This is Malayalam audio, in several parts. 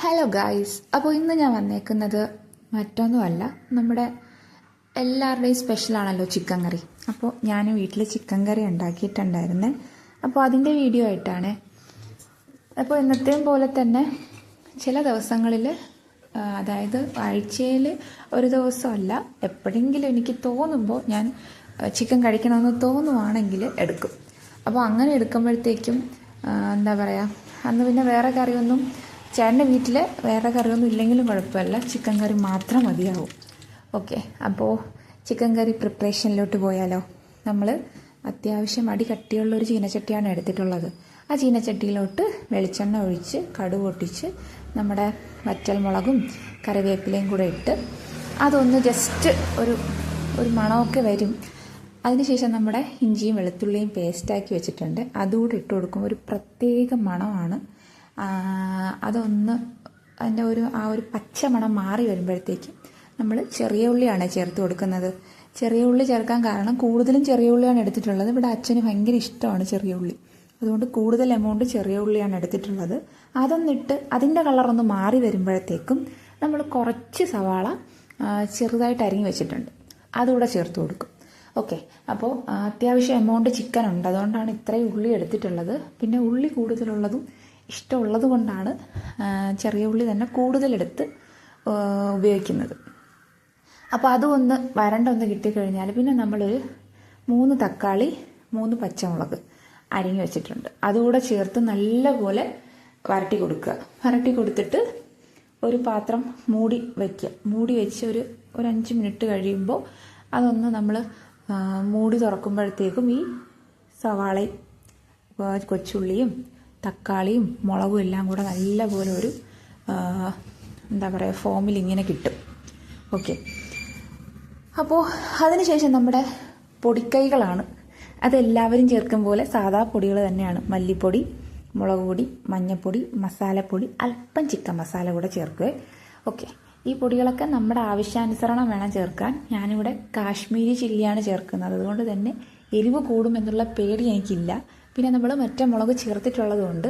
ഹലോ ഗായ്സ്, അപ്പോൾ ഇന്ന് ഞാൻ വന്നേക്കുന്നത് മറ്റൊന്നുമല്ല, നമ്മുടെ എല്ലാവരുടെയും സ്പെഷ്യലാണല്ലോ ചിക്കൻ കറി. അപ്പോൾ ഞാൻ വീട്ടിൽ ചിക്കൻ കറി ഉണ്ടാക്കിയിട്ടുണ്ടായിരുന്നേ. അപ്പോൾ അതിൻ്റെ വീഡിയോ ആയിട്ടാണ്. അപ്പോൾ ഇന്നത്തെയും പോലെ തന്നെ ചില ദിവസങ്ങളിൽ, അതായത് ആഴ്ചയിൽ ഒരു ദിവസമല്ല, എപ്പോഴെങ്കിലും എനിക്ക് തോന്നുമ്പോൾ ഞാൻ ചിക്കൻ കഴിക്കണമെന്ന് തോന്നുവാണെങ്കിൽ എടുക്കും. അപ്പോൾ അങ്ങനെ എടുക്കുമ്പോഴത്തേക്കും എന്താ പറയുക, അന്ന് പിന്നെ വേറെ കറിയൊന്നും, ചേട്ടൻ്റെ വീട്ടിൽ വേറെ കറിയൊന്നും ഇല്ലെങ്കിലും കുഴപ്പമില്ല, ചിക്കൻ കറി മാത്രം മതിയാവും. ഓക്കെ, അപ്പോൾ ചിക്കൻ കറി പ്രിപ്പറേഷനിലോട്ട് പോയാലോ. നമ്മൾ അത്യാവശ്യം അടി കട്ടിയുള്ളൊരു ചീനച്ചട്ടിയാണ് എടുത്തിട്ടുള്ളത്. ആ ചീനച്ചട്ടിയിലോട്ട് വെളിച്ചെണ്ണ ഒഴിച്ച് കടുക് പൊട്ടിച്ച് നമ്മുടെ വറ്റൽമുളകും കറിവേപ്പിലയും കൂടെ ഇട്ട് അതൊന്ന് ജസ്റ്റ് ഒരു മണമൊക്കെ വരും. അതിനുശേഷം നമ്മുടെ ഇഞ്ചിയും വെളുത്തുള്ളിയും പേസ്റ്റാക്കി വെച്ചിട്ടുണ്ട്, അതുകൂടെ ഇട്ട് കൊടുക്കും. ഒരു പ്രത്യേക മണമാണ്. അതൊന്ന് അതിൻ്റെ ആ ഒരു പച്ച മണം മാറി വരുമ്പോഴത്തേക്കും നമ്മൾ ചെറിയ ഉള്ളിയാണ് ചേർത്ത് കൊടുക്കുന്നത്. ചെറിയ ഉള്ളി ചേർക്കാൻ കാരണം കൂടുതലും ചെറിയ ഉള്ളിയാണ് എടുത്തിട്ടുള്ളത്. ഇവിടെ അച്ഛന് ഭയങ്കര ഇഷ്ടമാണ് ചെറിയ ഉള്ളി, അതുകൊണ്ട് കൂടുതൽ എമൗണ്ട് ചെറിയ ഉള്ളിയാണ് എടുത്തിട്ടുള്ളത്. അതൊന്നിട്ട് അതിൻ്റെ കളറൊന്ന് മാറി വരുമ്പോഴത്തേക്കും നമ്മൾ കുറച്ച് സവാള ചെറുതായിട്ട് അരിഞ്ഞ് വെച്ചിട്ടുണ്ട്, അതുകൂടെ ചേർത്ത് കൊടുക്കും. ഓക്കെ, അപ്പോൾ അത്യാവശ്യം എമൗണ്ട് ചിക്കൻ ഉണ്ട്, അതുകൊണ്ടാണ് ഇത്രയും ഉള്ളി എടുത്തിട്ടുള്ളത്. പിന്നെ ഉള്ളി കൂടുതലുള്ളതും ഇഷ്ടമുള്ളത് കൊണ്ടാണ് ചെറിയ ഉള്ളി തന്നെ കൂടുതലെടുത്ത് ഉപയോഗിക്കുന്നത്. അപ്പോൾ അതും ഒന്ന് വരണ്ടൊന്ന് കിട്ടിക്കഴിഞ്ഞാൽ പിന്നെ നമ്മളൊരു 3 തക്കാളി 3 പച്ചമുളക് അരിഞ്ഞു വെച്ചിട്ടുണ്ട്, അതുകൂടെ ചേർത്ത് നല്ലപോലെ വരട്ടി കൊടുക്കുക. വരട്ടി കൊടുത്തിട്ട് ഒരു പാത്രം മൂടി വയ്ക്കുക. മൂടി വെച്ച് ഒരു 5 മിനിറ്റ് കഴിയുമ്പോൾ അതൊന്ന് നമ്മൾ മൂടി തുറക്കുമ്പോഴത്തേക്കും ഈ സവാളയും കൊച്ചുള്ളിയും തക്കാളിയും മുളകും എല്ലാം കൂടെ നല്ലപോലെ ഒരു എന്താ പറയുക ഫോമിൽ ഇങ്ങനെ കിട്ടും. ഓക്കെ, അപ്പോൾ അതിനുശേഷം നമ്മുടെ പൊടിക്കൈകളാണ്, അതെല്ലാവരും ചേർക്കും പോലെ സാധാ പൊടികൾ തന്നെയാണ്. മല്ലിപ്പൊടി, മുളക് പൊടി, മഞ്ഞൾപ്പൊടി, മസാലപ്പൊടി, അല്പം ചിക്കൻ മസാല കൂടെ ചേർക്കുക. ഓക്കെ, ഈ പൊടികളൊക്കെ നമ്മുടെ ആവശ്യാനുസരണം വേണം ചേർക്കാൻ. ഞാനിവിടെ കാശ്മീരി ചില്ലിയാണ് ചേർക്കുന്നത്, അതുകൊണ്ട് തന്നെ എരിവ് കൂടുമെന്നുള്ള പേടി എനിക്കില്ല. പിന്നെ നമ്മൾ മറ്റേ മുളക് ചേർത്തിട്ടുള്ളത് കൊണ്ട്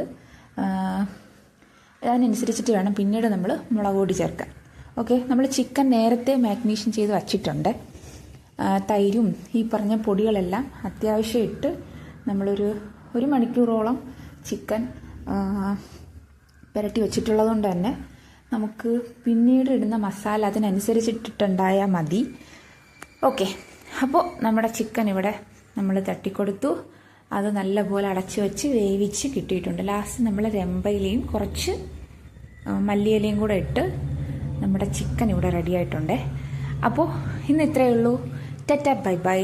അതിനനുസരിച്ചിട്ട് വേണം പിന്നീട് നമ്മൾ മുളക് പൊടി ചേർക്കാൻ. ഓക്കെ, നമ്മൾ ചിക്കൻ നേരത്തെ മാഗ്നേഷൻ ചെയ്ത് വച്ചിട്ടുണ്ട്. തൈരും ഈ പറഞ്ഞ പൊടികളെല്ലാം അത്യാവശ്യം ഇട്ട് നമ്മളൊരു മണിക്കൂറോളം ചിക്കൻ പുരട്ടി വെച്ചിട്ടുള്ളത് കൊണ്ട് തന്നെ നമുക്ക് പിന്നീട് ഇടുന്ന മസാല അതിനനുസരിച്ചിട്ടുണ്ടായാൽ മതി. ഓക്കെ, അപ്പോൾ നമ്മുടെ ചിക്കൻ ഇവിടെ നമ്മൾ തട്ടിക്കൊടുത്തു. അത് നല്ലപോലെ അടച്ചു വെച്ച് വേവിച്ച് കിട്ടിയിട്ടുണ്ട്. ലാസ്റ്റ് നമ്മൾ രമ്പയിലയും കുറച്ച് മല്ലിയിലയും കൂടെ ഇട്ട് നമ്മുടെ ചിക്കൻ ഇവിടെ റെഡി ആയിട്ടുണ്ട്. അപ്പോൾ ഇന്ന് ഇത്രയേ ഉള്ളൂ. Tata, bye bye.